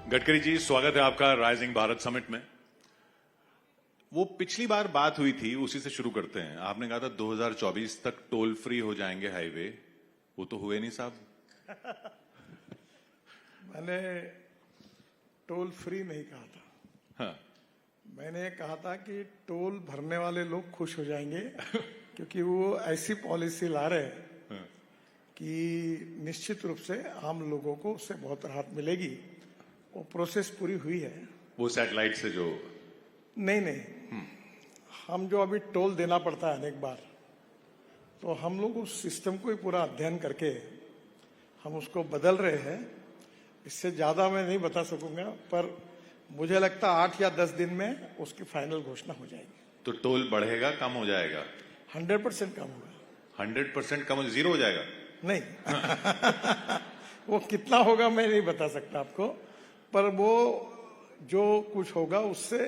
गडकरी जी, स्वागत है आपका राइजिंग भारत समिट में। वो पिछली बार बात हुई थी, उसी से शुरू करते हैं। आपने कहा था 2024 तक टोल फ्री हो जाएंगे हाईवे, वो तो हुए नहीं साहब। मैंने टोल फ्री नहीं कहा था। हाँ। मैंने कहा था कि टोल भरने वाले लोग खुश हो जाएंगे क्योंकि वो ऐसी पॉलिसी ला रहे हैं कि निश्चित रूप से आम लोगों को उससे बहुत राहत मिलेगी। वो प्रोसेस पूरी हुई है। वो सैटेलाइट से जो नहीं, हम जो अभी टोल देना पड़ता है अनेक बार, तो हम लोग उस सिस्टम को ही पूरा अध्ययन करके हम उसको बदल रहे हैं। इससे ज्यादा मैं नहीं बता सकूंगा, पर मुझे लगता है 8 या 10 दिन में उसकी फाइनल घोषणा हो जाएगी। तो टोल बढ़ेगा, कम हो जाएगा? 100% कम होगा। 100% कम, जीरो हो जाएगा? नहीं वो कितना होगा मैं नहीं बता सकता आपको, पर वो जो कुछ होगा उससे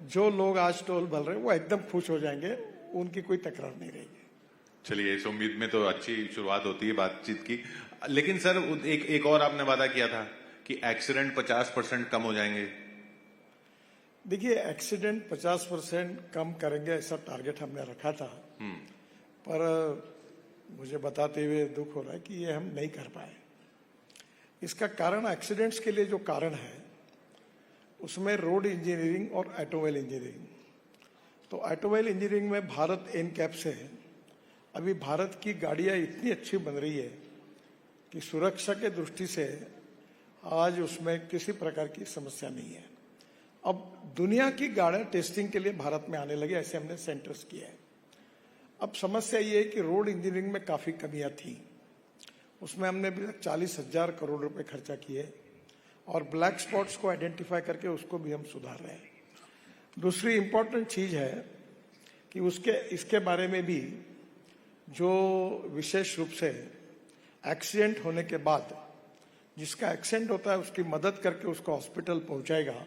जो लोग आज टोल भर रहे हैं वो एकदम खुश हो जाएंगे, उनकी कोई तकरार नहीं रहेगी। चलिए, इस उम्मीद में तो अच्छी शुरुआत होती है बातचीत की। लेकिन सर, एक और आपने वादा किया था कि एक्सीडेंट 50% कम हो जाएंगे। देखिए, एक्सीडेंट 50% कम करेंगे ऐसा टारगेट हमने रखा था, पर मुझे बताते हुए दुख हो रहा है कि ये हम नहीं कर पाए। इसका कारण, एक्सीडेंट्स के लिए जो कारण है उसमें रोड इंजीनियरिंग और ऑटोमोबाइल इंजीनियरिंग। तो ऑटोमोबाइल इंजीनियरिंग में भारत एनकैप से है। अभी भारत की गाड़ियां इतनी अच्छी बन रही है कि सुरक्षा के दृष्टि से आज उसमें किसी प्रकार की समस्या नहीं है। अब दुनिया की गाड़ियां टेस्टिंग के लिए भारत में आने लगे, ऐसे हमने सेंटर्स किए हैं। अब समस्या ये है कि रोड इंजीनियरिंग में काफी कमियां थी, उसमें हमने अभी तक 40,000 करोड़ रुपए खर्चा किए और ब्लैक स्पॉट्स को आइडेंटिफाई करके उसको भी हम सुधार रहे हैं। दूसरी इंपॉर्टेंट चीज है कि इसके बारे में भी जो विशेष रूप से एक्सीडेंट होने के बाद जिसका एक्सीडेंट होता है उसकी मदद करके उसको हॉस्पिटल पहुंचाएगा,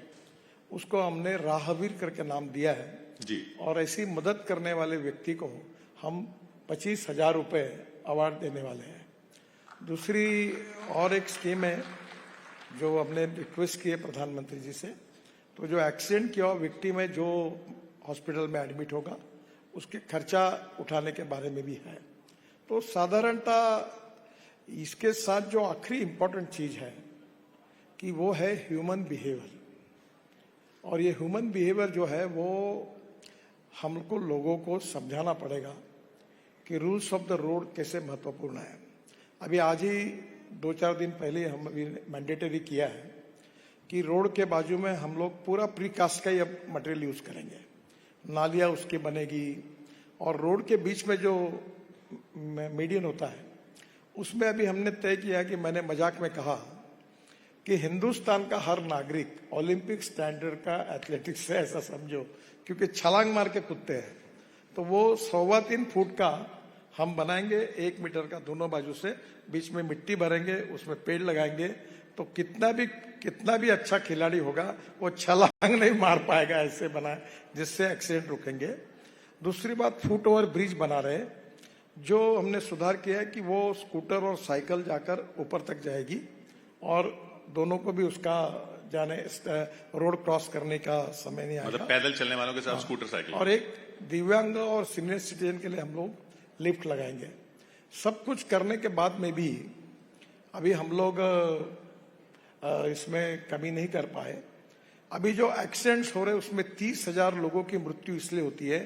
उसको हमने राहवीर करके नाम दिया है जी। और ऐसी मदद करने वाले व्यक्ति को हम 25,000 रुपए अवार्ड देने वाले हैं। दूसरी और एक स्कीम है जो हमने रिक्वेस्ट की है प्रधानमंत्री जी से, तो जो एक्सीडेंट किया हुआ विक्टिम है जो हॉस्पिटल में एडमिट होगा उसके खर्चा उठाने के बारे में भी है। तो साधारणतः इसके साथ जो आखिरी इंपॉर्टेंट चीज है कि वो है ह्यूमन बिहेवियर, और ये ह्यूमन बिहेवियर जो है वो हमको लोगों को समझाना पड़ेगा कि रूल्स ऑफ द रोड कैसे महत्वपूर्ण है। अभी आज ही 2-4 दिन पहले हम अभी मैंडेटरी किया है कि रोड के बाजू में हम लोग पूरा प्रीकास्ट का ही अब मटेरियल यूज करेंगे, नालियां उसकी बनेगी, और रोड के बीच में जो मीडियन होता है उसमें अभी हमने तय किया कि मैंने मजाक में कहा कि हिंदुस्तान का हर नागरिक ओलंपिक स्टैंडर्ड का एथलेटिक्स है, ऐसा समझो, क्योंकि छलांग मार के कूदते हैं। तो वो 3.25 फुट का हम बनाएंगे, 1 मीटर का दोनों बाजू से, बीच में मिट्टी भरेंगे, उसमें पेड़ लगाएंगे, तो कितना भी अच्छा खिलाड़ी होगा वो छलांग नहीं मार पाएगा। ऐसे बनाए जिससे एक्सीडेंट रुकेंगे। दूसरी बात, फुट ओवर ब्रिज बना रहे, जो हमने सुधार किया है कि वो स्कूटर और साइकिल जाकर ऊपर तक जाएगी और दोनों को भी उसका जाने रोड क्रॉस करने का समय नहीं आएगा। मतलब पैदल चलने वालों के साथ स्कूटर, साइकिल। और एक दिव्यांग और सीनियर सिटीजन के लिए हम लोग लिफ्ट लगाएंगे। सब कुछ करने के बाद में भी अभी हम लोग इसमें कमी नहीं कर पाए। अभी जो एक्सीडेंट्स हो रहे हैं उसमें 30,000 लोगों की मृत्यु इसलिए होती है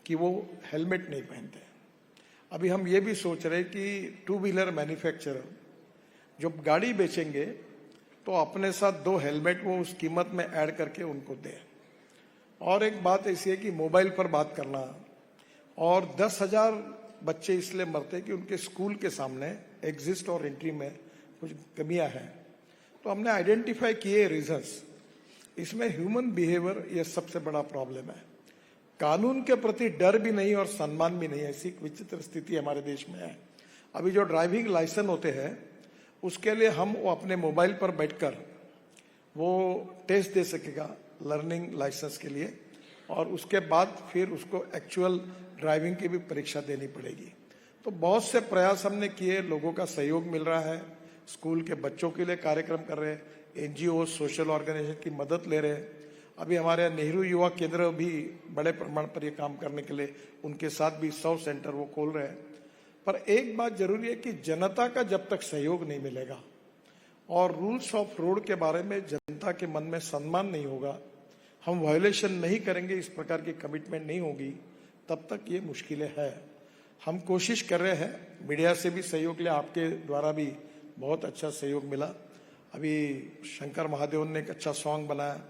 कि वो हेलमेट नहीं पहनते। अभी हम ये भी सोच रहे कि 2 व्हीलर मैन्युफैक्चरर जब गाड़ी बेचेंगे तो अपने साथ 2 हेलमेट वो उस कीमत में ऐड करके उनको दें। और एक बात ऐसी है कि मोबाइल पर बात करना, और 10,000 बच्चे इसलिए मरते कि उनके स्कूल के सामने एग्जिस्ट और एंट्री में कुछ कमियां हैं। तो हमने आइडेंटिफाई किए रीजंस। इसमें ह्यूमन बिहेवियर ये सबसे बड़ा प्रॉब्लम है। कानून के प्रति डर भी नहीं और सम्मान भी नहीं, ऐसी विचित्र स्थिति हमारे देश में है। अभी जो ड्राइविंग लाइसेंस होते हैं उसके लिए हम वो अपने मोबाइल पर बैठकर वो टेस्ट दे सकेगा लर्निंग लाइसेंस के लिए, और उसके बाद फिर उसको एक्चुअल ड्राइविंग की भी परीक्षा देनी पड़ेगी। तो बहुत से प्रयास हमने किए, लोगों का सहयोग मिल रहा है, स्कूल के बच्चों के लिए कार्यक्रम कर रहे हैं, एनजीओ, सोशल ऑर्गेनाइजेशन की मदद ले रहे हैं। अभी हमारे यहाँ नेहरू युवा केंद्र भी बड़े प्रमाण पर ये काम करने के लिए उनके साथ भी 100 सेंटर वो खोल रहे हैं। पर एक बात जरूरी है कि जनता का जब तक सहयोग नहीं मिलेगा और रूल्स ऑफ रोड के बारे में जनता के मन में सम्मान नहीं होगा, हम वायोलेशन नहीं करेंगे, इस प्रकार की कमिटमेंट नहीं होगी, तब तक ये मुश्किलें हैं। हम कोशिश कर रहे हैं, मीडिया से भी सहयोग लिया, आपके द्वारा भी बहुत अच्छा सहयोग मिला। अभी शंकर महादेवन ने एक अच्छा सॉन्ग बनाया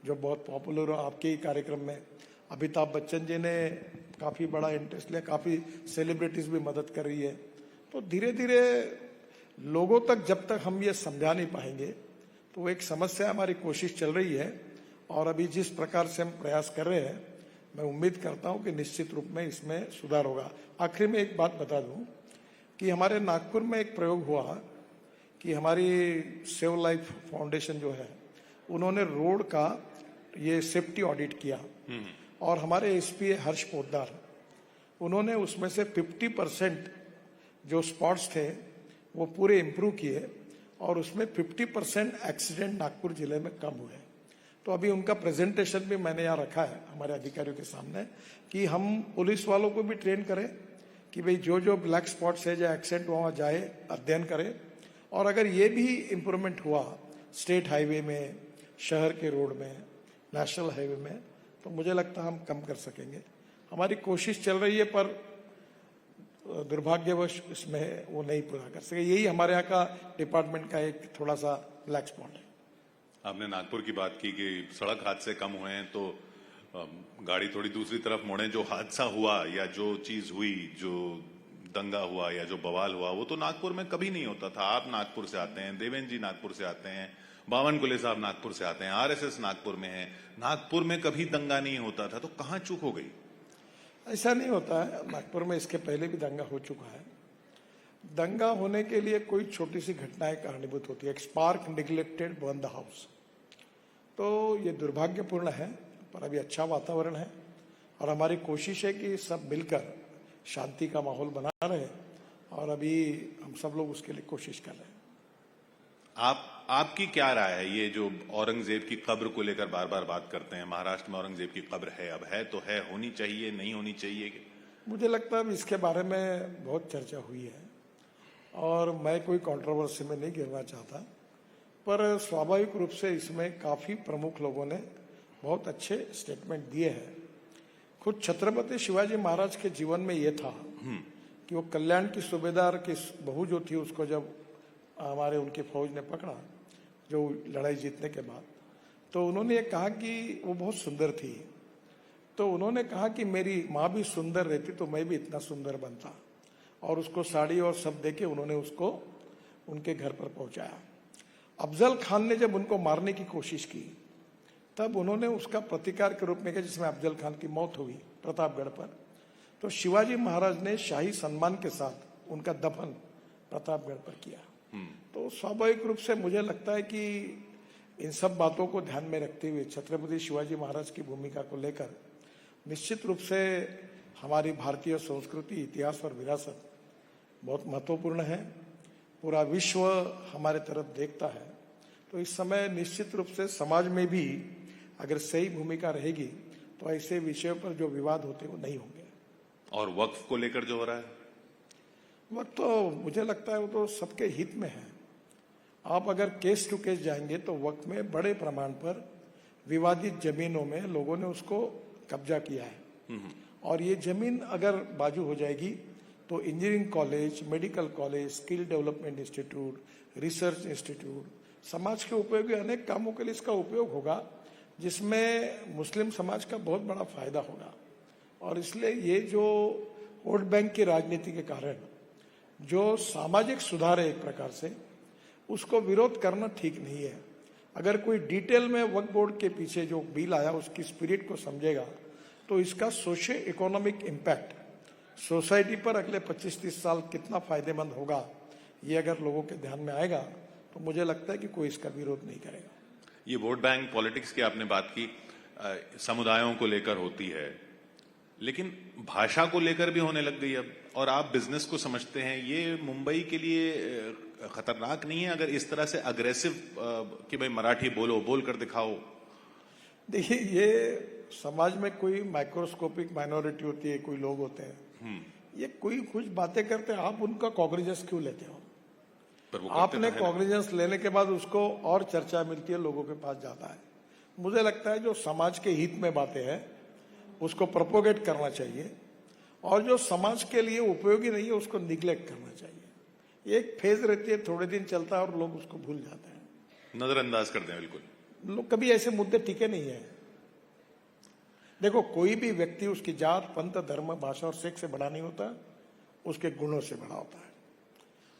जो बहुत पॉपुलर हो आपके ही कार्यक्रम में। अमिताभ बच्चन जी ने काफ़ी बड़ा इंटरेस्ट लिया, काफ़ी सेलिब्रिटीज भी मदद कर रही है। तो धीरे धीरे लोगों तक जब तक हम ये समझा नहीं पाएंगे तो वो एक समस्या, हमारी कोशिश चल रही है और अभी जिस प्रकार से हम प्रयास कर रहे हैं, मैं उम्मीद करता हूं कि निश्चित रूप में इसमें सुधार होगा। आखिर में एक बात बता दूं कि हमारे नागपुर में एक प्रयोग हुआ कि हमारी सेव लाइफ फाउंडेशन जो है, उन्होंने रोड का ये सेफ्टी ऑडिट किया और हमारे एसपी हर्ष पोद्दार, उन्होंने उसमें से 50% जो स्पॉट्स थे वो पूरे इम्प्रूव किए और उसमें 50% एक्सीडेंट नागपुर जिले में कम हुए। तो अभी उनका प्रेजेंटेशन भी मैंने यहाँ रखा है हमारे अधिकारियों के सामने कि हम पुलिस वालों को भी ट्रेन करें कि भाई जो जो ब्लैक स्पॉट्स है, जो एक्सीडेंट वहाँ जाए, अध्ययन करें, और अगर ये भी इम्प्रूवमेंट हुआ स्टेट हाईवे में, शहर के रोड में, नेशनल हाईवे में, तो मुझे लगता है हम कम कर सकेंगे। हमारी कोशिश चल रही है पर दुर्भाग्यवश इसमें वो नहीं पूरा कर सके। यही हमारे यहाँ का डिपार्टमेंट का एक थोड़ा सा ब्लैक स्पॉट है। आपने नागपुर की बात की कि सड़क हादसे कम हुए हैं, तो गाड़ी थोड़ी दूसरी तरफ मोड़े। जो हादसा हुआ या जो चीज हुई, जो दंगा हुआ या जो बवाल हुआ, वो तो नागपुर में कभी नहीं होता था। आप नागपुर से आते हैं, देवेंद्र जी नागपुर से आते हैं, बावनकुले साहब नागपुर से आते हैं, आरएसएस नागपुर में है। नागपुर में कभी दंगा नहीं होता था, तो कहाँ चूक हो गई? ऐसा नहीं होता है, नागपुर में इसके पहले भी दंगा हो चुका है। दंगा होने के लिए कोई छोटी सी घटनाएं कारणीभूत होती है। एक spark neglected burn the house, तो ये दुर्भाग्यपूर्ण है, पर अभी अच्छा वातावरण है और हमारी कोशिश है कि सब मिलकर शांति का माहौल बना रहे और अभी हम सब लोग उसके लिए कोशिश कर रहे हैं। आपकी क्या राय है? ये जो औरंगजेब की कब्र को लेकर बार बार बात करते हैं, महाराष्ट्र में औरंगजेब की कब्र है, अब है तो है, होनी चाहिए, नहीं होनी चाहिए? मुझे लगता है इसके बारे में बहुत चर्चा हुई है और मैं कोई कंट्रोवर्सी में नहीं गिरना चाहता, पर स्वाभाविक रूप से इसमें काफी प्रमुख लोगों ने बहुत अच्छे स्टेटमेंट दिए हैं। खुद छत्रपति शिवाजी महाराज के जीवन में ये था कि वो कल्याण की सूबेदार की बहू जो थी, उसको जब हमारे उनकी फौज ने पकड़ा, जो लड़ाई जीतने के बाद, तो उन्होंने ये कहा कि वो बहुत सुंदर थी। तो उन्होंने कहा कि मेरी माँ भी सुंदर रहती तो मैं भी इतना सुंदर बनता, और उसको साड़ी और सब देके उन्होंने उसको उनके घर पर पहुंचाया। अफजल खान ने जब उनको मारने की कोशिश की, तब उन्होंने उसका प्रतिकार के रूप में किया, जिसमें अफजल खान की मौत हुई प्रतापगढ़ पर। तो शिवाजी महाराज ने शाही सम्मान के साथ उनका दफन प्रतापगढ़ पर किया। तो स्वाभाविक रूप से मुझे लगता है कि इन सब बातों को ध्यान में रखते हुए छत्रपति शिवाजी महाराज की भूमिका को लेकर निश्चित रूप से हमारी भारतीय संस्कृति, इतिहास और विरासत बहुत महत्वपूर्ण है। पूरा विश्व हमारे तरफ देखता है, तो इस समय निश्चित रूप से समाज में भी अगर सही भूमिका रहेगी तो ऐसे विषयों पर जो विवाद होते वो नहीं होंगे। और वक्फ को लेकर जो हो रहा है, वक्त तो मुझे लगता है वो तो सबके हित में है। आप अगर केस टू केस जाएंगे तो वक्त में बड़े प्रमाण पर विवादित जमीनों में लोगों ने उसको कब्जा किया है, और ये जमीन अगर बाजू हो जाएगी तो engineering college, medical college, skill development institute, research institute, समाज के उपयोगी अनेक कामों के लिए इसका उपयोग होगा, जिसमें मुस्लिम समाज का बहुत बड़ा फायदा होगा। और इसलिए ये जो वोट बैंक की राजनीति के कारण जो सामाजिक सुधार है एक प्रकार से, उसको विरोध करना ठीक नहीं है। अगर कोई डिटेल में वक्फ बोर्ड के पीछे जो बिल आया उसकी स्पिरिट को समझेगा तो इसका सोशियो इकोनॉमिक इम्पैक्ट सोसाइटी पर अगले 25-30 साल कितना फायदेमंद होगा, ये अगर लोगों के ध्यान में आएगा तो मुझे लगता है कि कोई इसका विरोध नहीं करेगा। ये वोट बैंक पॉलिटिक्स की आपने बात की, समुदायों को लेकर होती है, लेकिन भाषा को लेकर भी होने लग गई अब। और आप बिजनेस को समझते हैं, ये मुंबई के लिए खतरनाक नहीं है अगर इस तरह से अग्रेसिव कि भाई मराठी बोलो, बोल कर दिखाओ? देखिए, ये समाज में कोई माइक्रोस्कोपिक माइनॉरिटी होती है, कोई लोग होते हैं, ये कोई कुछ बातें करते हैं, आप उनका कॉग्निजेंस क्यों लेते हो? पर वो आपने कॉग्निजेंस लेने के बाद उसको और चर्चा मिलती है, लोगों के पास जाता है। मुझे लगता है जो समाज के हित में बातें हैं उसको प्रोपोगेट करना चाहिए, और जो समाज के लिए उपयोगी नहीं है उसको निग्लेक्ट करना चाहिए। एक फेज रहती है, थोड़े दिन चलता है और लोग उसको भूल जाते हैं, नजरअंदाज करते हैं। बिल्कुल, लोग कभी ऐसे मुद्दे टिके नहीं है। देखो, कोई भी व्यक्ति उसकी जात, पंथ, धर्म, भाषा और सेक्स से बड़ा नहीं होता, उसके गुणों से बड़ा होता है।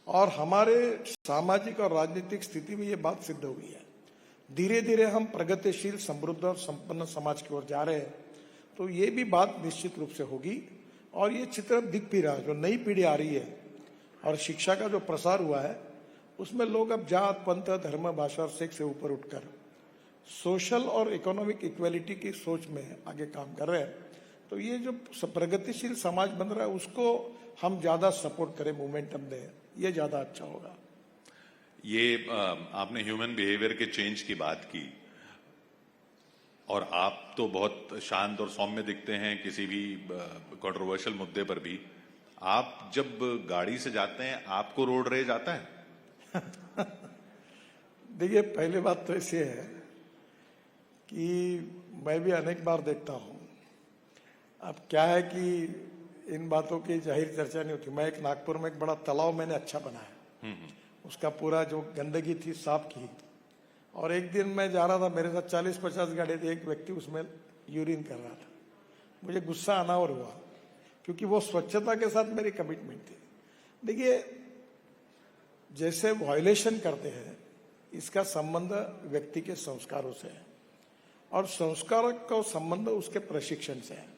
और हमारे सामाजिक और राजनीतिक स्थिति में ये बात सिद्ध हो गई है। धीरे धीरे हम प्रगतिशील, समृद्ध और संपन्न समाज की ओर जा रहे हैं, तो ये भी बात निश्चित रूप से होगी। और ये चित्र दिख भी रहा है, जो नई पीढ़ी आ रही है और शिक्षा का जो प्रसार हुआ है, उसमें लोग अब जात, पंथ, धर्म, भाषा और सेक्स से ऊपर उठकर सोशल और इकोनॉमिक इक्वेलिटी की सोच में आगे काम कर रहे हैं। तो ये जो प्रगतिशील समाज बन रहा है उसको हम ज्यादा सपोर्ट करें, मोमेंटम दें, ये ज्यादा अच्छा होगा। ये आपने ह्यूमन बिहेवियर के चेंज की बात की, और आप तो बहुत शांत और सौम्य दिखते हैं किसी भी कंट्रोवर्शियल मुद्दे पर भी। आप जब गाड़ी से जाते हैं, आपको रोड रेज आता है? देखिए, पहली बात तो ऐसी है कि मैं भी अनेक बार देखता हूं। अब क्या है कि इन बातों की जाहिर चर्चा नहीं होती। मैं एक नागपुर में एक बड़ा तालाब मैंने अच्छा बनाया, उसका पूरा जो गंदगी थी साफ की, और एक दिन मैं जा रहा था, मेरे साथ 40-50 गाड़ी थी, एक व्यक्ति उसमें यूरिन कर रहा था। मुझे गुस्सा अनावर हुआ, क्योंकि वो स्वच्छता के साथ मेरी कमिटमेंट थी। देखिए, जैसे वायलेशन करते हैं, इसका संबंध व्यक्ति के संस्कारों से है, और संस्कार का संबंध उसके प्रशिक्षण से है।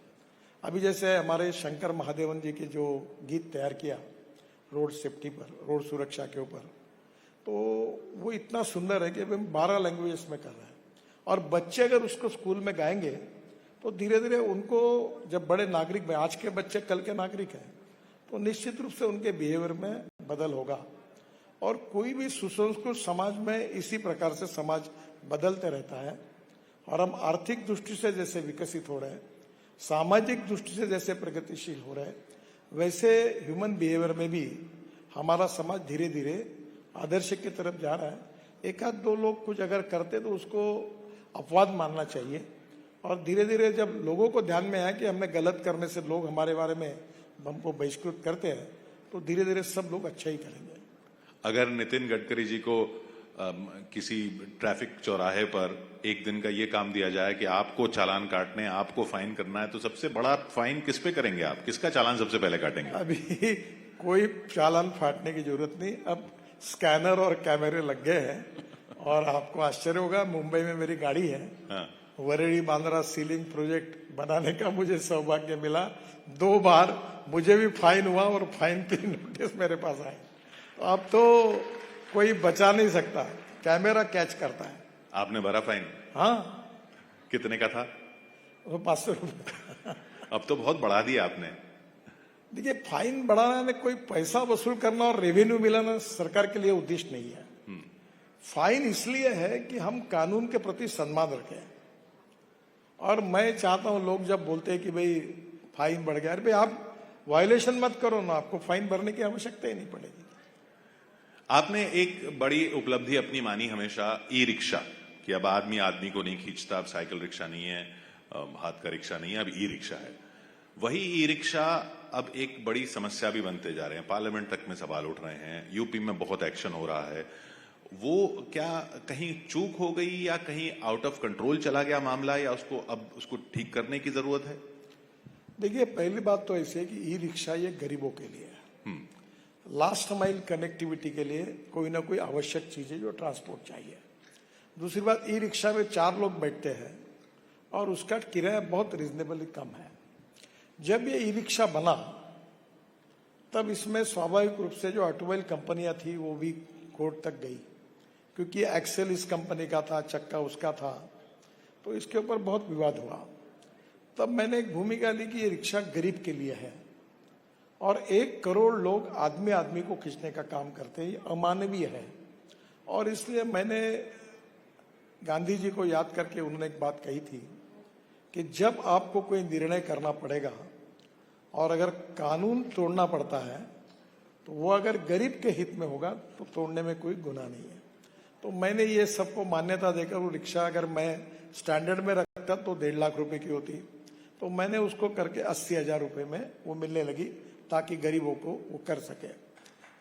अभी जैसे हमारे शंकर महादेवन जी के जो गीत तैयार किया रोड सेफ्टी पर, रोड सुरक्षा के ऊपर, तो वो इतना सुंदर है कि अभी 12 लैंग्वेजेस में कर रहा है। और बच्चे अगर उसको स्कूल में गाएंगे तो धीरे धीरे उनको, जब बड़े नागरिक में, आज के बच्चे कल के नागरिक हैं, तो निश्चित रूप से उनके बिहेवियर में बदल होगा। और कोई भी सुसंस्कृत समाज में इसी प्रकार से समाज बदलते रहता है। और हम आर्थिक दृष्टि से जैसे विकसित हो रहे हैं, सामाजिक दृष्टि से जैसे प्रगतिशील हो रहे हैं, वैसे ह्यूमन बिहेवियर में भी हमारा समाज धीरे धीरे आदर्श की तरफ जा रहा है। एक आध दो लोग कुछ अगर करते तो उसको अपवाद मानना चाहिए, और धीरे धीरे जब लोगों को ध्यान में आया कि हमने गलत करने से लोग हमारे बारे में हमको बहिष्कृत करते हैं, तो धीरे धीरे सब लोग अच्छा ही करेंगे। अगर नितिन गडकरी जी को किसी ट्रैफिक चौराहे पर एक दिन का ये काम दिया जाए कि आपको चालान काटने, आपको फाइन करना है, तो सबसे बड़ा फाइन किस पे करेंगे आप? किसका चालान सबसे पहले काटेंगे? अभी कोई चालान फाटने की जरूरत नहीं, अब स्कैनर और कैमरे लग गए हैं। और आपको आश्चर्य होगा, मुंबई में मेरी गाड़ी है, वरेड़ी बांद्रा सीलिंग प्रोजेक्ट बनाने का मुझे सौभाग्य मिला। 2 बार मुझे भी फाइन हुआ और फाइन पे नोटिस मेरे पास आए। तो अब तो कोई बचा नहीं सकता, कैमरा कैच करता है। आपने भरा फाइन? हाँ। कितने का था? वो 500 रुपये। अब तो बहुत बढ़ा दिया आपने। देखिए, फाइन बढ़ाना ने कोई पैसा वसूल करना और रेवेन्यू मिलाना सरकार के लिए उद्देश्य नहीं है। फाइन इसलिए है कि हम कानून के प्रति सम्मान रखें। और मैं चाहता हूं, लोग जब बोलते हैं कि भाई फाइन बढ़ गया, अरे भाई आप वायलेशन मत करो ना, आपको फाइन भरने की आवश्यकता ही नहीं पड़ेगी। आपने एक बड़ी उपलब्धि अपनी मानी हमेशा ई रिक्शा, कि अब आदमी आदमी को नहीं खींचता, अब साइकिल रिक्शा नहीं है, हाथ का रिक्शा नहीं है, अब ई रिक्शा है। वही ई रिक्शा अब एक बड़ी समस्या भी बनते जा रहे हैं, पार्लियामेंट तक में सवाल उठ रहे हैं, यूपी में बहुत एक्शन हो रहा है। वो क्या कहीं चूक हो गई, या कहीं आउट ऑफ कंट्रोल चला गया मामला, या उसको अब उसको ठीक करने की जरूरत है? देखिए, पहली बात तो ऐसी है कि ई रिक्शा ये गरीबों के लिए है, लास्ट माइल कनेक्टिविटी के लिए कोई ना कोई आवश्यक चीज है जो ट्रांसपोर्ट चाहिए। दूसरी बात, ई रिक्शा में 4 लोग बैठते हैं और उसका किराया बहुत रिजनेबली कम है। जब ये ई रिक्शा बना तब इसमें स्वाभाविक रूप से जो ऑटोमोबाइल कंपनियां थी वो भी कोर्ट तक गई, क्योंकि एक्सेल इस कंपनी का था, चक्का उसका था, तो इसके ऊपर बहुत विवाद हुआ। तब मैंने एक भूमिका ली कि ये रिक्शा गरीब के लिए है, और 1 करोड़ लोग आदमी आदमी को खींचने का काम करते हैं, ये अमानवीय है। और इसलिए मैंने गांधी जी को याद करके उन्होंने एक बात कही थी कि जब आपको कोई निर्णय करना पड़ेगा और अगर कानून तोड़ना पड़ता है तो वो अगर गरीब के हित में होगा तो तोड़ने में कोई गुनाह नहीं है। तो मैंने ये सबको मान्यता देकर वो रिक्शा अगर मैं स्टैंडर्ड में रखता तो 1.5 लाख रुपए की होती, तो मैंने उसको करके 80,000 रुपए में वो मिलने लगी ताकि गरीबों को वो कर सके।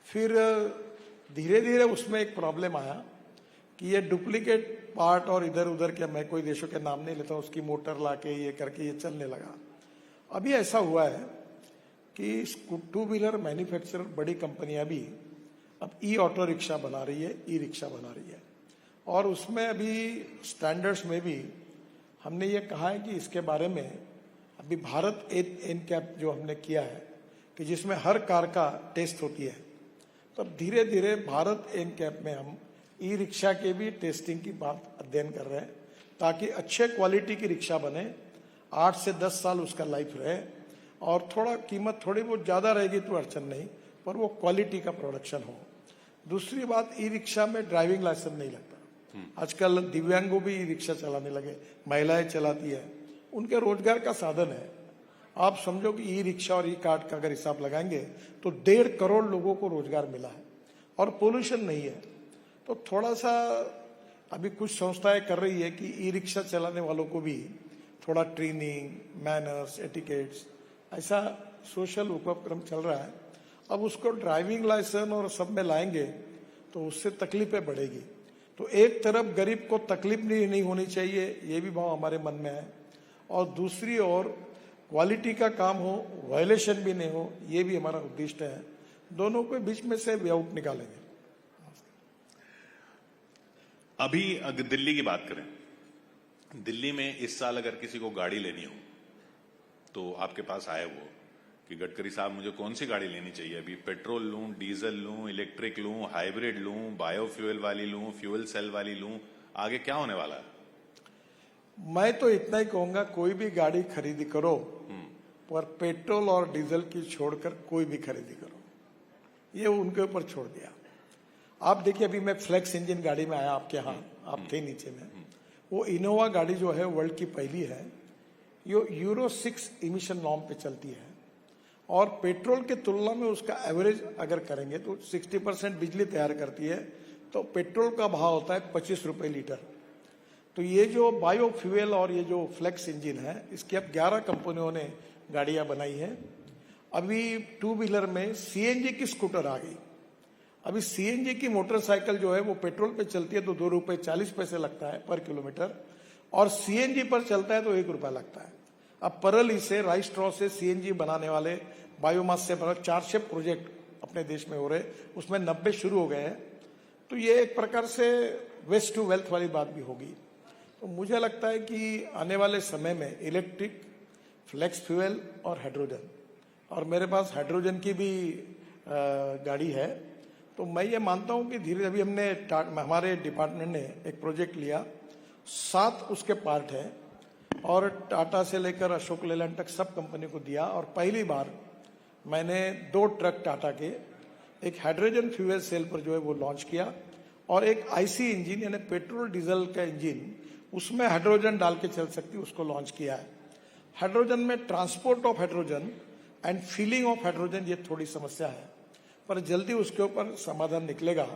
फिर धीरे धीरे उसमें एक प्रॉब्लम आया कि ये डुप्लीकेट पार्ट और इधर उधर के, मैं कोई देशों के नाम नहीं लेता हूं, उसकी मोटर लाके ये करके ये चलने लगा। अभी ऐसा हुआ है कि 2 व्हीलर मैन्युफैक्चरर बड़ी कंपनियां भी अब ई ऑटो रिक्शा बना रही है, ई रिक्शा बना रही है। और उसमें अभी स्टैंडर्ड्स में भी हमने ये कहा है कि इसके बारे में अभी भारत एनकैप जो हमने किया है कि जिसमें हर कार का टेस्ट होती है, तो अब धीरे धीरे भारत एनकैप में हम ई रिक्शा के भी टेस्टिंग की बात अध्ययन कर रहे हैं ताकि अच्छे क्वालिटी की रिक्शा बने, 8 से 10 साल उसका लाइफ रहे और थोड़ा कीमत थोड़ी बहुत ज्यादा रहेगी तो अड़चन नहीं, पर वो क्वालिटी का प्रोडक्शन हो। दूसरी बात, ई रिक्शा में ड्राइविंग लाइसेंस नहीं लगता। आजकल दिव्यांगों भी ई रिक्शा चलाने लगे, महिलाएं चलाती है, उनके रोजगार का साधन है। आप समझो कि ई रिक्शा और ई कार्ट का अगर हिसाब लगाएंगे तो 1.5 करोड़ लोगों को रोजगार मिला है और पोल्यूशन नहीं है। तो थोड़ा सा अभी कुछ संस्थाएं कर रही है कि ई रिक्शा चलाने वालों को भी थोड़ा ट्रेनिंग, मैनर्स, एटिकेट्स, ऐसा सोशल उपक्रम चल रहा है। अब उसको ड्राइविंग लाइसेंस और सब में लाएंगे तो उससे तकलीफें बढ़ेगी। तो एक तरफ गरीब को तकलीफ नहीं होनी चाहिए, ये भी भाव हमारे मन में है, और दूसरी ओर क्वालिटी का काम हो, वायलेशन भी नहीं हो, ये भी हमारा उद्देश्य है। दोनों के बीच में से वे आउट निकालेंगे। अभी अगर दिल्ली की बात करें, दिल्ली में इस साल अगर किसी को गाड़ी लेनी हो तो आपके पास आए वो कि गडकरी साहब मुझे कौन सी गाड़ी लेनी चाहिए, अभी पेट्रोल लूं, डीजल लूं, इलेक्ट्रिक लूं, हाइब्रिड लूं, बायोफ्यूल वाली लूं, फ्यूल सेल वाली लूं, आगे क्या होने वाला है? मैं तो इतना ही कहूंगा, कोई भी गाड़ी खरीदी करो पर पेट्रोल और डीजल की छोड़कर कोई भी खरीदी करो, ये उनके ऊपर छोड़ दिया। आप देखिए, अभी मैं फ्लेक्स इंजन गाड़ी में आया आपके यहाँ, आप थे नीचे में, वो इनोवा गाड़ी जो है वर्ल्ड की पहली है, ये यूरो 6 इमिशन नॉर्म पे चलती है और पेट्रोल के तुलना में उसका एवरेज अगर करेंगे तो 60% बिजली तैयार करती है। तो पेट्रोल का भाव होता है 25 रुपए लीटर। तो ये जो बायोफ्यूल और ये जो फ्लेक्स इंजन है, इसकी अब 11 कंपनियों ने गाड़ियां बनाई है। अभी 2 व्हीलर में सीएनजी की स्कूटर आ गई। अभी सीएनजी की मोटरसाइकिल जो है वो पेट्रोल पे चलती है तो 2 रुपए 40 पैसे लगता है पर किलोमीटर, और सीएनजी पर चलता है तो 1 रुपया लगता है। अब परली से, राइस स्ट्रॉ से सीएनजी बनाने वाले, बायोमास से बना 400 प्रोजेक्ट अपने देश में हो रहे, उसमें 90 शुरू हो गए हैं। तो ये एक प्रकार से वेस्ट टू वेल्थ वाली बात भी होगी। तो मुझे लगता है कि आने वाले समय में इलेक्ट्रिक, फ्लेक्स फ्यूल और हाइड्रोजन, और मेरे पास हाइड्रोजन की भी गाड़ी है, तो मैं ये मानता हूं कि धीरे अभी हमने हमारे डिपार्टमेंट ने एक प्रोजेक्ट लिया, 7 उसके पार्ट है और टाटा से लेकर अशोक लेलैंड तक सब कंपनी को दिया। और पहली बार मैंने 2 ट्रक टाटा के एक हाइड्रोजन फ्यूल सेल पर जो है वो लॉन्च किया, और एक आईसी इंजन यानी पेट्रोल डीजल का इंजन, उसमें हाइड्रोजन डाल के चल सकती, उसको लॉन्च किया है। हाइड्रोजन में transport of hydrogen and filling of hydrogen ये थोड़ी समस्या है, पर जल्दी उसके ऊपर समाधान निकलेगा।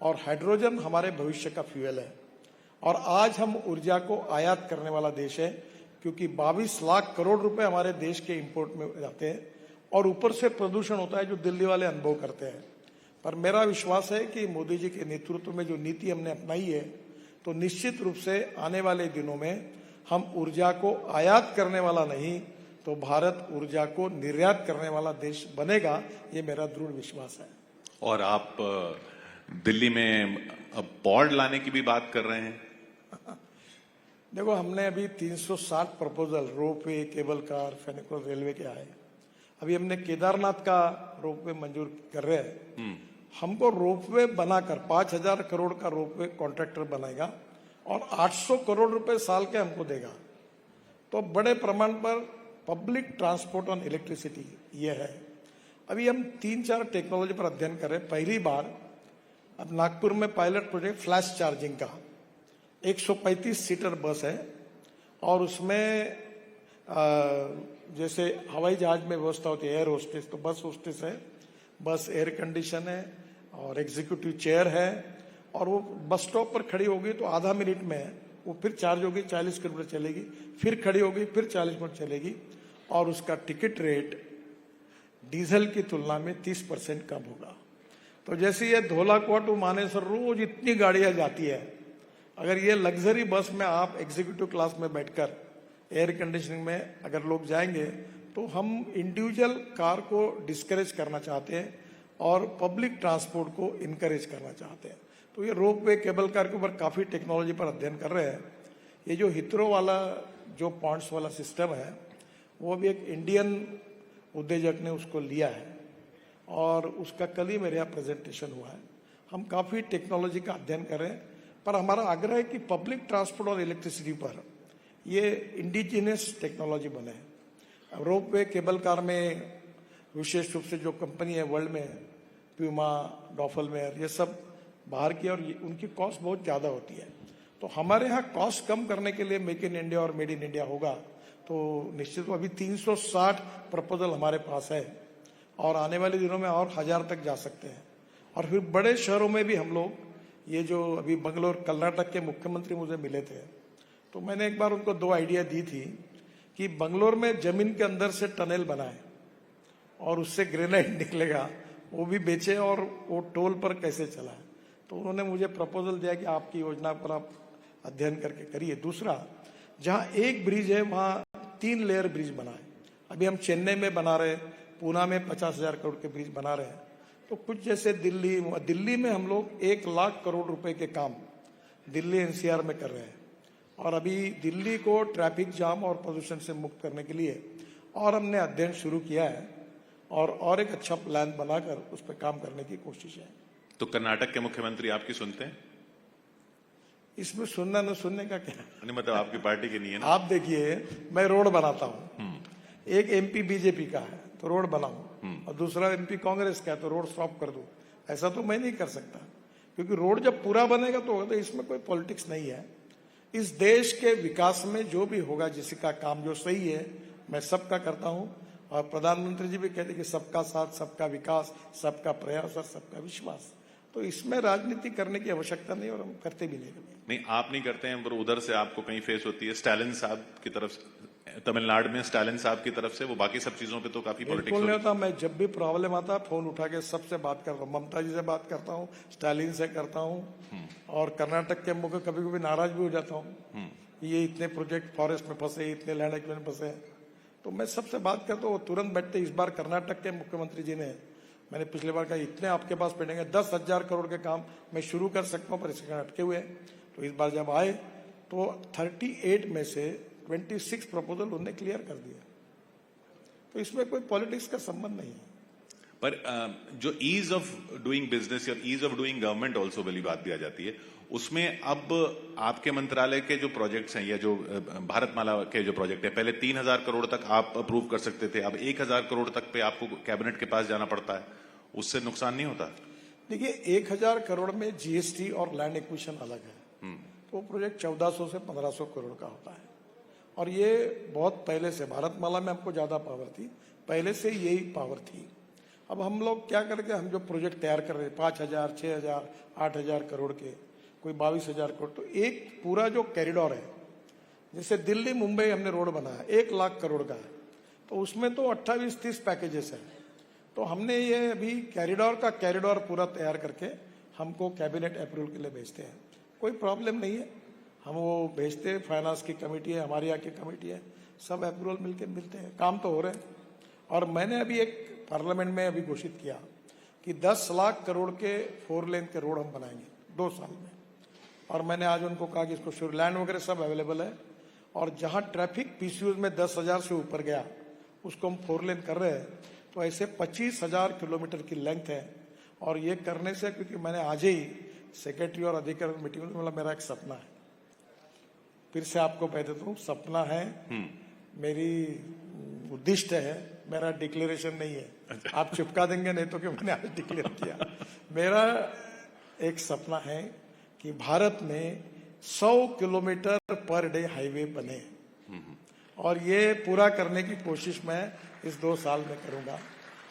और हाइड्रोजन हमारे भविष्य का फ्यूल है, और आज हम ऊर्जा को आयात करने वाला देश है, क्योंकि 22 लाख करोड़ रुपए हमारे देश के इंपोर्ट में जाते हैं, और ऊपर से प्रदूषण होता है जो दिल्ली वाले अनुभव करते हैं। पर मेरा विश्वास है कि मोदी जी के नेतृत्व में जो नीति हमने अपनाई है, तो निश्चित रूप से आने वाले दिनों में हम ऊर्जा को आयात करने वाला नहीं तो भारत ऊर्जा को निर्यात करने वाला देश बनेगा, ये मेरा दृढ़ विश्वास है। और आप दिल्ली में अब पॉड लाने की भी बात कर रहे हैं? देखो, हमने अभी 360 proposal ropeway, cable car, funicular railway के आए। अभी हमने केदारनाथ का रोपवे मंजूर कर रहे हैं। हमको रोपवे बनाकर 5,000 करोड़ का रोपवे कॉन्ट्रैक्टर बनाएगा और 800 करोड़ रुपए साल के हमको देगा। तो बड़े प्रमाण पर पब्लिक ट्रांसपोर्ट ऑन इलेक्ट्रिसिटी ये है। अभी हम 3-4 टेक्नोलॉजी पर अध्ययन कर रहे हैं। पहली बार अब नागपुर में पायलट प्रोजेक्ट फ्लैश चार्जिंग का 135 सीटर बस है और उसमें जैसे हवाई जहाज में व्यवस्था होती है एयर होस्टेस, तो बस होस्टेस है, बस एयर कंडीशन है और एग्जीक्यूटिव चेयर है और वो बस स्टॉप पर खड़ी होगी तो आधा मिनट में वो फिर चार्ज होगी, 40 किलोमीटर चलेगी, फिर खड़ी होगी, फिर 40 मिनट चलेगी और उसका टिकट रेट डीजल की तुलना में 30% कम होगा। तो जैसे ये धौलाकुआ टू मानेसर रोज इतनी गाड़ियां जाती है, अगर ये लग्जरी बस में आप एग्जीक्यूटिव क्लास में बैठकर एयर कंडीशनिंग में अगर लोग जाएंगे तो हम इंडिविजुअल कार को डिस्करेज करना चाहते हैं और पब्लिक ट्रांसपोर्ट को इनकरेज करना चाहते हैं। तो ये रोप वे केबल कार के ऊपर काफी टेक्नोलॉजी पर अध्ययन कर रहे हैं। ये जो हिथरो वाला जो पॉइंट्स वाला सिस्टम है वो भी एक इंडियन उद्योजक ने उसको लिया है और उसका कल ही मेरे यहाँ प्रेजेंटेशन हुआ है। हम काफी टेक्नोलॉजी का अध्ययन कर रहे हैं, पर हमारा आग्रह है कि पब्लिक ट्रांसपोर्ट और इलेक्ट्रिसिटी पर ये इंडिजिनियस टेक्नोलॉजी बने। रोप वे केबल कार में विशेष रूप से जो कंपनी है वर्ल्ड में, प्यूमा, डॉफलमेयर, ये सब बाहर की और उनकी कॉस्ट बहुत ज्यादा होती है। तो हमारे यहाँ कॉस्ट कम करने के लिए मेक इन इंडिया और मेड इन इंडिया होगा। तो निश्चित अभी 360 प्रपोजल हमारे पास है और आने वाले दिनों में और 1000 तक जा सकते हैं। और फिर बड़े शहरों में भी हम लोग, ये जो अभी बंगलोर कर्नाटक के मुख्यमंत्री मुझे मिले थे तो मैंने एक बार उनको 2 आइडिया दी थी कि बंगलोर में जमीन के अंदर से टनल बनाए और उससे ग्रेनाइट निकलेगा, वो भी बेचे और वो टोल पर कैसे चलाए। तो उन्होंने मुझे प्रपोजल दिया कि आपकी योजना पर आप अध्ययन करके करिए। दूसरा, जहां एक ब्रिज है वहां 3 लेयर ब्रिज बनाए। अभी हम चेन्नई में बना रहे, पूना में 50,000 करोड़ के ब्रिज बना रहे हैं। तो कुछ जैसे दिल्ली में हम लोग 1 लाख करोड़ रुपए के काम दिल्ली एनसीआर में कर रहे हैं और अभी दिल्ली को ट्रैफिक जाम और प्रदूषण से मुक्त करने के लिए और हमने अध्ययन शुरू किया है और एक अच्छा प्लान बनाकर उस पर काम करने की कोशिश है। तो कर्नाटक के मुख्यमंत्री आपकी सुनते हैं? इसमें सुनना न सुनने का क्या, नहीं मतलब आपकी पार्टी के नहीं है ना? आप देखिए, मैं रोड बनाता हूँ, एक एमपी बीजेपी का है तो रोड बनाऊं और दूसरा एमपी कांग्रेस का है तो रोड स्टॉप कर दूं, ऐसा तो मैं नहीं कर सकता। क्योंकि रोड जब पूरा बनेगा तो इसमें कोई पॉलिटिक्स नहीं है। इस देश के विकास में जो भी होगा, जिसका काम जो सही है, मैं सबका करता हूं और प्रधानमंत्री जी भी कहते हैं कि सबका साथ, सबका विकास, सबका प्रयास और सबका विश्वास। तो इसमें राजनीति करने की आवश्यकता नहीं और हम करते भी नहीं। नहीं, आप नहीं करते हैं, पर उधर से आपको कहीं फेस होती है स्टालिन साहब की तरफ से, तमिलनाडु में स्टालिन साहब की तरफ से, वो बाकी सब चीजों पे तो काफी पॉलिटिक्स नहीं होता। मैं जब भी प्रॉब्लम आता फोन उठा के सबसे बात करता हूँ, ममता जी से बात करता हूँ, स्टालिन से करता हूँ और कर्नाटक के मुख्य कभी कभी नाराज भी हो जाता हूँ, ये इतने प्रोजेक्ट फॉरेस्ट में फंसे, इतने लैंड एक्विजिशन में फंसे, तो मैं सबसे बात करता हूँ, तुरंत बैठते। इस बार कर्नाटक के मुख्यमंत्री जी ने, मैंने पिछले बार कहा इतने आपके पास पेंडिंग है, 10,000 करोड़ के काम मैं शुरू कर सकता हूँ पर इसके अटके हुए हैं। तो इस बार जब आए तो 38 में से 26 प्रपोजल उन्होंने क्लियर कर दिया। तो इसमें कोई पॉलिटिक्स का संबंध नहीं है। पर जो ईज ऑफ डूइंग बिजनेस या ease of doing government also वाली बात भी आ जाती है, उसमें अब आपके मंत्रालय के जो प्रोजेक्ट्स हैं या जो भारतमाला के जो प्रोजेक्ट है, पहले 3,000 करोड़ तक आप अप्रूव कर सकते थे, अब 1,000 करोड़ तक पे आपको कैबिनेट के पास जाना पड़ता है, उससे नुकसान नहीं होता? देखिए, 1,000 करोड़ में जीएसटी और लैंड एक्विजिशन अलग है, तो प्रोजेक्ट 1400 से 1500 करोड़ का होता है। और ये बहुत पहले से, भारतमाला में हमको ज्यादा पावर थी, पहले से यही पावर थी। अब हम लोग क्या करके, हम जो प्रोजेक्ट तैयार कर रहे हैं 5,000, 6,000, 8,000 करोड़ के, कोई 22,000 करोड़, तो एक पूरा जो कॉरिडोर है, जैसे दिल्ली मुंबई हमने रोड बनाया 1 लाख करोड़ का है, तो उसमें तो 28-30 पैकेजेस है। तो हमने ये अभी कॉरिडोर पूरा तैयार करके हमको कैबिनेट अप्रूवल के लिए भेजते हैं, कोई प्रॉब्लम नहीं है, हम वो भेजते हैं। फाइनेंस की कमेटी है, हमारे यहाँ की कमेटी है, सब अप्रूवल मिलके मिलते हैं, काम तो हो रहे हैं। और मैंने अभी एक पार्लियामेंट में अभी घोषित किया कि 10 लाख करोड़ के 4 लेन के रोड हम बनाएंगे 2 साल में। और मैंने आज उनको कहा कि इसको शुरू, लैंड वगैरह सब अवेलेबल है, और जहां ट्रैफिक पीसीयूज में 10,000 से ऊपर गया उसको हम 4 लेन कर रहे हैं। तो ऐसे 25,000 किलोमीटर की लेंथ है। और ये करने से, क्योंकि मैंने आज ही सेक्रेटरी और अधिकारी मीटिंग में, मतलब मेरा एक सपना है, फिर से आपको कह देता हूँ, सपना है, मेरी उद्दिष्ट है मेरा डिक्लेरेशन नहीं है। आप चिपका देंगे नहीं तो कि मैंने आज डिक्लेयर किया। मेरा एक सपना है कि भारत में 100 किलोमीटर पर डे हाईवे बने और ये पूरा करने की कोशिश मैं इस 2 साल में करूंगा।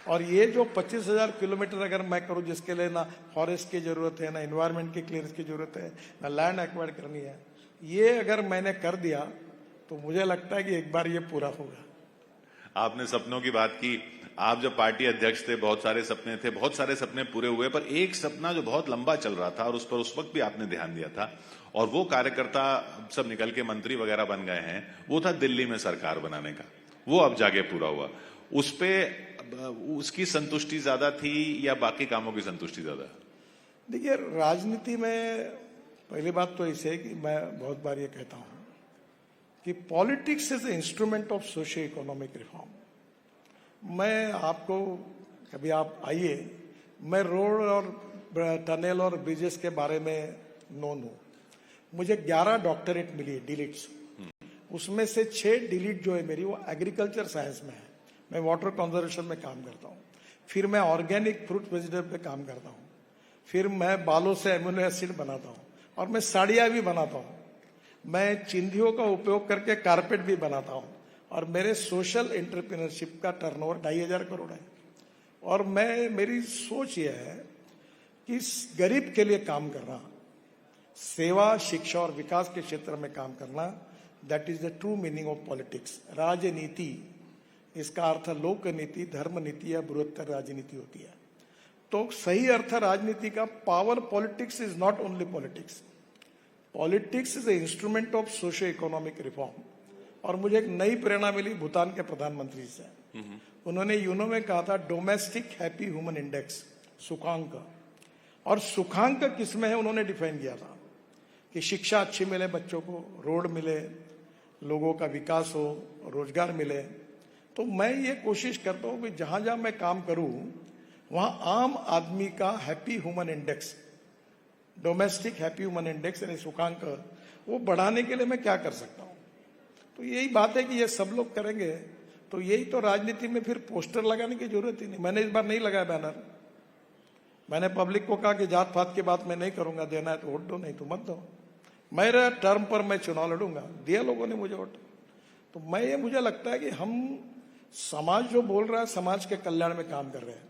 और ये जो 25,000 किलोमीटर अगर मैं करूं, जिसके लिए ना फॉरेस्ट की जरूरत है, ना एनवायरमेंट की क्लियरेंस की जरूरत है, ना लैंड एक्वायर करनी है, ये अगर मैंने कर दिया तो मुझे लगता है कि एक बार ये पूरा होगा। आपने सपनों की बात की। आप जब पार्टी अध्यक्ष थे, बहुत सारे सपने थे, बहुत सारे सपने पूरे हुए, पर एक सपना जो बहुत लंबा चल रहा था और उस पर उस वक्त भी आपने ध्यान दिया था, और वो कार्यकर्ता सब निकल के मंत्री वगैरह बन गए हैं, वो था दिल्ली में सरकार बनाने का। वो अब जाके पूरा हुआ। उस पे उसकी संतुष्टि ज्यादा थी या बाकी कामों की संतुष्टि ज्यादा? देखिए, राजनीति में पहली बात तो ऐसे है कि मैं बहुत बार ये कहता हूं कि politics is a instrument of socio economic reform. मैं आपको, कभी आप आइए, मैं रोड और टनल और ब्रिजेस के बारे में नोन हूं। मुझे 11 डॉक्टरेट मिली है, डिलीट्स। उसमें से 6 डिलीट जो है मेरी, वो एग्रीकल्चर साइंस में है। मैं वाटर कंजर्वेशन में काम करता हूँ, फिर मैं ऑर्गेनिक फ्रूट वेजिटेबल पे काम करता हूँ, फिर मैं बालों से एमिनो एसिड बनाता हूँ, और मैं साड़ियाँ भी बनाता हूँ। मैं चिंधियों का उपयोग करके कारपेट भी बनाता हूँ, और मेरे सोशल एंटरप्रेन्योरशिप का टर्नओवर 2,500 करोड़ है। और मेरी सोच यह है कि गरीब के लिए काम करना, सेवा, शिक्षा और विकास के क्षेत्र में काम करना, that is the true meaning of politics. राजनीति, इसका अर्थ लोक नीति, धर्म नीति या बृहत्तर राजनीति होती है। तो सही अर्थ राजनीति का, power politics is not only politics. Politics is a instrument of socio economic reform. और मुझे एक नई प्रेरणा मिली भूटान के प्रधानमंत्री से। उन्होंने यूनो में कहा था डोमेस्टिक हैप्पी ह्यूमन इंडेक्स, सुखांक। और सुखांक किसमें है उन्होंने डिफाइन किया था कि शिक्षा अच्छी मिले बच्चों को, रोड मिले, लोगों का विकास हो, रोजगार मिले। तो मैं ये कोशिश करता हूं कि जहां जहां मैं काम करूं वहां आम आदमी का happy human index, domestic happy human index यानी सुखांक, वो बढ़ाने के लिए मैं क्या कर सकता हूं। तो यही बात है कि ये सब लोग करेंगे तो यही तो राजनीति में फिर पोस्टर लगाने की जरूरत ही नहीं। मैंने इस बार नहीं लगाया बैनर। मैंने पब्लिक को कहा कि जात पात की बात मैं नहीं करूंगा, देना है तो वोट दो, नहीं तो मत दो। मेरे टर्म पर मैं चुनाव लड़ूंगा, दिया लोगों ने मुझे वोट। तो मुझे लगता है कि हम, समाज जो बोल रहा है, समाज के कल्याण में काम कर रहे हैं।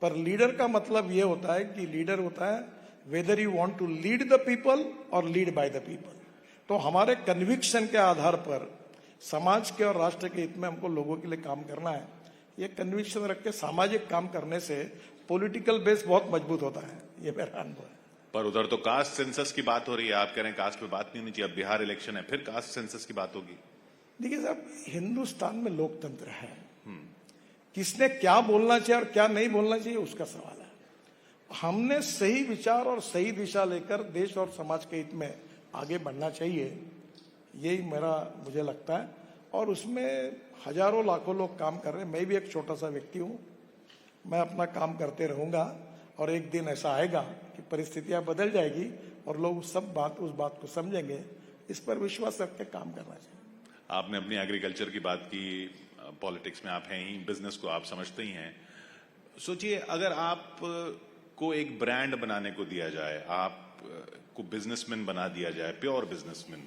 पर लीडर का मतलब ये होता है कि लीडर होता है whether you want to lead the people और लीड बाय द पीपल। तो हमारे कन्विक्शन के आधार पर समाज के और राष्ट्र के हित में हमको लोगों के लिए काम करना है। ये कन्विक्शन रख के सामाजिक काम करने से पॉलिटिकल बेस बहुत मजबूत होता है। ये मेरा अनुभव है। पर उधर तो कास्ट सेंसस की बात हो रही है, आप कह रहे हैं कास्ट पे बात नहीं होनी चाहिए। अब बिहार इलेक्शन है, फिर कास्ट सेंसस की बात होगी। देखिए साहब, हिंदुस्तान में लोकतंत्र है। किसने क्या बोलना चाहिए और क्या नहीं बोलना चाहिए उसका सवाल है। हमने सही विचार और सही दिशा लेकर देश और समाज के हित में आगे बढ़ना चाहिए, यही मुझे लगता है। और उसमें हजारों लाखों लोग काम कर रहे हैं। मैं भी एक छोटा सा व्यक्ति हूं, मैं अपना काम करते रहूंगा और एक दिन ऐसा आएगा कि परिस्थितियां बदल जाएगी और लोग उस बात को समझेंगे। इस पर विश्वास रख के काम करना चाहिए। आपने अपनी एग्रीकल्चर की बात की, पॉलिटिक्स में आप हैं ही, बिजनेस को आप समझते ही हैं। सोचिए, अगर आप को एक ब्रांड बनाने को दिया जाए, आप को बिजनेसमैन बना दिया जाए, प्योर बिजनेसमैन,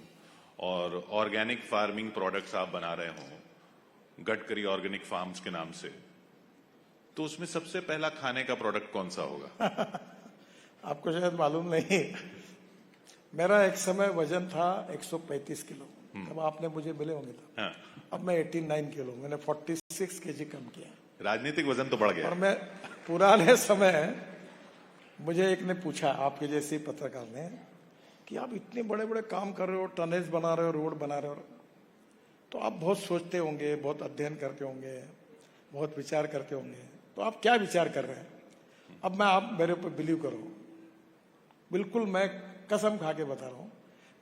और ऑर्गेनिक फार्मिंग प्रोडक्ट्स आप बना रहे हों गडकरी ऑर्गेनिक फार्म्स के नाम से, तो उसमें सबसे पहला खाने का प्रोडक्ट कौन सा होगा? आपको शायद मालूम नहीं, मेरा एक समय वजन था 135 किलो। तब आपने मुझे मिले होंगे तो। हाँ। अब मैं 89 किलो, मैंने 46 केजी कम किया। राजनीतिक वजन तो बढ़ गया। और मैं पुराने समय, मुझे एक ने पूछा, आपके जैसे पत्रकार ने, कि आप इतने बड़े बड़े काम कर रहे हो, टनेज बना रहे हो, रोड बना रहे हो, तो आप बहुत सोचते होंगे, बहुत अध्ययन करते होंगे, बहुत विचार करते होंगे, तो आप क्या विचार कर रहे हैं? अब आप मेरे ऊपर बिलीव करो, बिल्कुल मैं कसम खा के बता रहा हूं,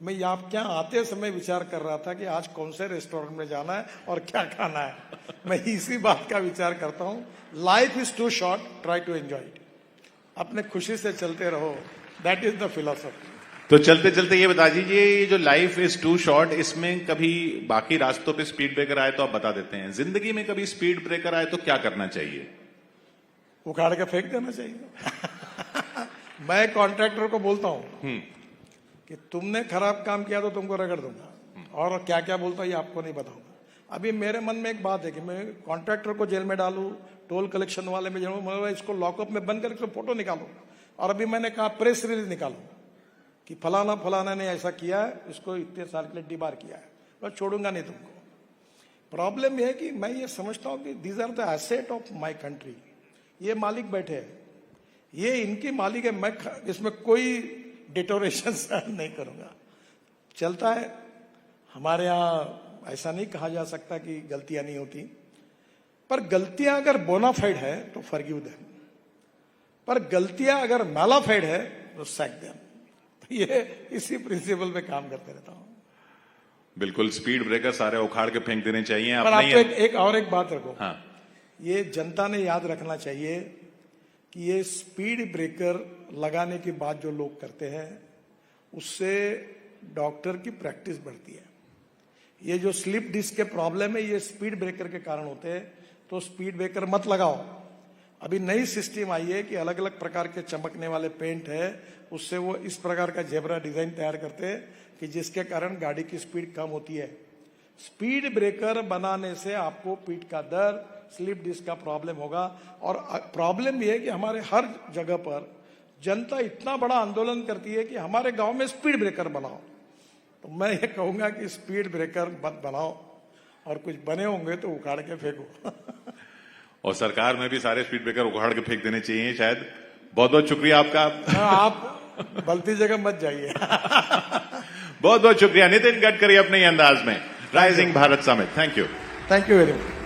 मैं आपके यहाँ आते समय विचार कर रहा था कि आज कौन से रेस्टोरेंट में जाना है और क्या खाना है। मैं इसी बात का विचार करता हूँ। Life is too short, try to enjoy it. अपने खुशी से चलते रहो, दैट इज द फिलॉसफी। तो चलते चलते ये बता दीजिए, ये जो लाइफ इज टू शॉर्ट, इसमें कभी बाकी रास्तों पे स्पीड ब्रेकर आए तो आप बता देते हैं, जिंदगी में कभी स्पीड ब्रेकर आए तो क्या करना चाहिए? उखाड़ के फेंक देना चाहिए। मैं कॉन्ट्रैक्टर को बोलता हूं कि तुमने खराब काम किया तो तुमको रगड़ दूंगा, और क्या क्या बोलता ये आपको नहीं बताऊंगा। अभी मेरे मन में एक बात है कि मैं कॉन्ट्रैक्टर को जेल में डालूं, टोल कलेक्शन वाले में जाऊं, मतलब इसको लॉकअप में बंद करके फोटो निकालूं, और अभी मैंने कहा प्रेस रिलीज निकालूं कि फलाना फलाना ने ऐसा किया है, इसको इतने साल के लिए डिबार किया है, बस छोड़ूंगा नहीं तुमको। प्रॉब्लम यह है कि मैं ये समझता हूं कि these are the asset of my country. ये मालिक बैठे हैं, ये इनकी मालिक है, मैं इसमें कोई डिटोरेशन नहीं करूंगा। चलता है हमारे यहाँ, ऐसा नहीं कहा जा सकता कि गलतियां नहीं होती, पर गलतियां अगर बोनाफाइड है तो फॉरगिव देम, पर गलतियां अगर मैलाफाइड है तो सैक देम। तो ये इसी प्रिंसिपल पे काम करते रहता हूं। बिल्कुल, स्पीड ब्रेकर सारे उखाड़ के फेंक देने चाहिए। पर आपको एक बात रखो, हाँ, ये जनता ने याद रखना चाहिए कि ये स्पीड ब्रेकर लगाने के बाद जो लोग करते हैं उससे डॉक्टर की प्रैक्टिस बढ़ती है। ये जो स्लिप डिस्क के प्रॉब्लम है ये स्पीड ब्रेकर के कारण होते हैं, तो स्पीड ब्रेकर मत लगाओ। अभी नई सिस्टम आई है कि अलग अलग प्रकार के चमकने वाले पेंट है, उससे वो इस प्रकार का जेब्रा डिजाइन तैयार करते हैं कि जिसके कारण गाड़ी की स्पीड कम होती है। स्पीड ब्रेकर बनाने से आपको पीठ का दर्द, स्लिप डिस्क का प्रॉब्लम होगा। और प्रॉब्लम यह है कि हमारे हर जगह पर जनता इतना बड़ा आंदोलन करती है कि हमारे गांव में स्पीड ब्रेकर बनाओ। तो मैं ये कहूंगा कि स्पीड ब्रेकर मत बनाओ, और कुछ बने होंगे तो उखाड़ के फेंको। और सरकार में भी सारे स्पीड ब्रेकर उखाड़ के फेंक देने चाहिए शायद। बहुत बहुत शुक्रिया आपका। आप गलती जगह मत जाइए। बहुत बहुत शुक्रिया नितिन गडकरी अपने ही अंदाज में rising Bharat summit. Thank you very much.